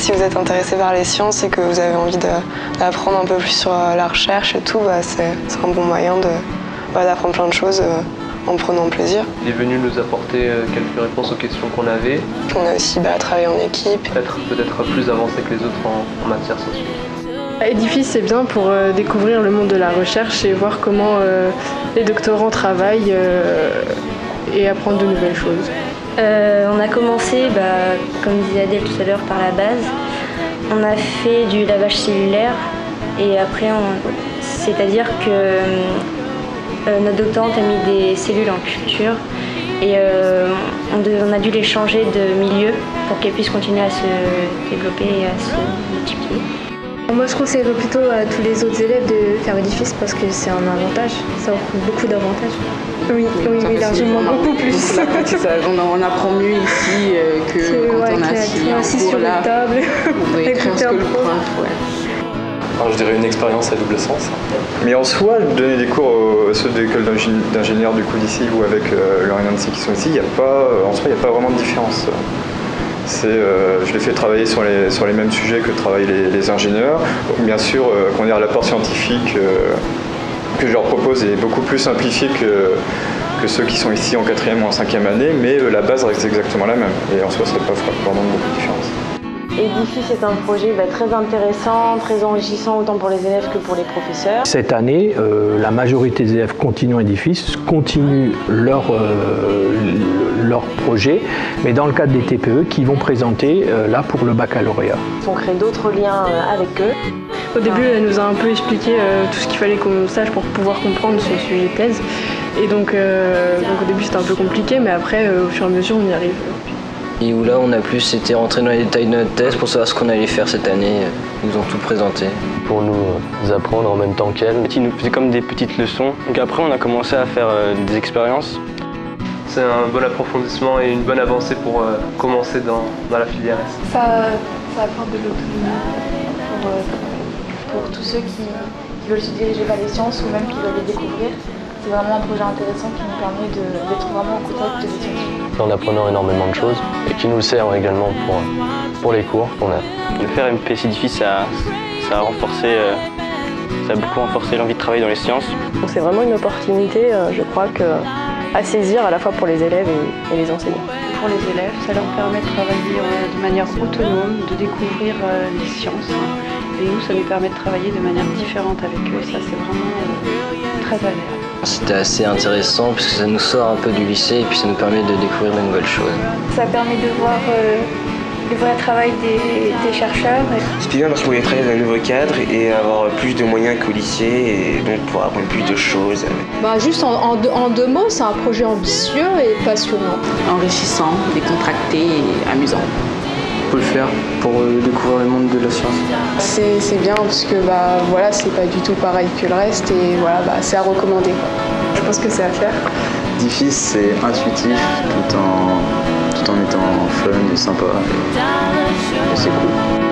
Si vous êtes intéressé par les sciences et que vous avez envie d'apprendre un peu plus sur la recherche et tout, c'est un bon moyen d'apprendre plein de choses en prenant plaisir. Il est venu nous apporter quelques réponses aux questions qu'on avait. On a aussi travaillé en équipe. Peut-être plus avancé que les autres en matière scientifique. Édifice, c'est bien pour découvrir le monde de la recherche et voir comment les doctorants travaillent et apprendre de nouvelles choses. On a commencé, comme disait Adèle tout à l'heure, par la base. On a fait du lavage cellulaire et après, c'est-à-dire que notre doctorante a mis des cellules en culture et on a dû les changer de milieu pour qu'elles puissent continuer à se développer et à se multiplier. Moi, je conseillerais plutôt à tous les autres élèves de faire Édifice parce que c'est un avantage, ça offre beaucoup d'avantages. Oui, largement, beaucoup plus. On apprend mieux ici que quand on est assis sur la table. On doit écrire ce que le prof. Alors, je dirais une expérience à double sens. Mais en soi, donner des cours à ceux de l'école d'ingénieurs du coup d'ici ou avec Laurent et Nancy qui sont ici, il n'y a pas vraiment de différence. Je les fais travailler sur les mêmes sujets que travaillent les ingénieurs. Donc, bien sûr, l'apport scientifique que je leur propose est beaucoup plus simplifié que ceux qui sont ici en 4e ou en 5e année, mais la base reste exactement la même. Et en soi, ça ne fait pas vraiment beaucoup de différence. Édifice est un projet très intéressant, très enrichissant autant pour les élèves que pour les professeurs. Cette année, la majorité des élèves continuent Édifice, continuent leur projet, mais dans le cadre des TPE qui vont présenter là pour le baccalauréat. On crée d'autres liens avec eux. Au début, elle nous a un peu expliqué tout ce qu'il fallait qu'on sache pour pouvoir comprendre son sujet de thèse. Et donc au début c'était un peu compliqué, mais après au fur et à mesure on y arrive. Et où là on a plus été rentré dans les détails de notre thèse pour savoir ce qu'on allait faire cette année. Ils nous ont tout présenté. Pour nous apprendre en même temps qu'elle. Ils nous faisaient comme des petites leçons. Donc après on a commencé à faire des expériences. C'est un bon approfondissement et une bonne avancée pour commencer dans la filière S. Ça apporte de l'autonomie pour tous ceux qui veulent se diriger vers les sciences ou même qui veulent les découvrir. C'est vraiment un projet intéressant qui nous permet d'être vraiment au contact des scientifiques. En apprenant énormément de choses et qui nous sert également pour les cours qu'on a. De faire MPS Édifice, ça a beaucoup renforcé l'envie de travailler dans les sciences. C'est vraiment une opportunité, je crois, à saisir à la fois pour les élèves et les enseignants. Pour les élèves, ça leur permet de travailler de manière autonome, de découvrir les sciences. Et nous, ça nous permet de travailler de manière différente avec eux. Et ça, c'est vraiment très agréable. C'était assez intéressant puisque ça nous sort un peu du lycée et puis ça nous permet de découvrir de nouvelles choses. Ça permet de voir le vrai travail des chercheurs. C'était bien parce qu'on voulait travailler dans un nouveau cadre et avoir plus de moyens qu'au lycée et donc pouvoir apprendre plus de choses. Juste en deux mots, c'est un projet ambitieux et passionnant. Enrichissant, décontracté et amusant. On peut le faire pour découvrir le monde de la science. C'est bien parce que c'est pas du tout pareil que le reste et c'est à recommander. Je pense que c'est à faire. Édifice, c'est intuitif tout en étant fun et sympa. Et c'est cool.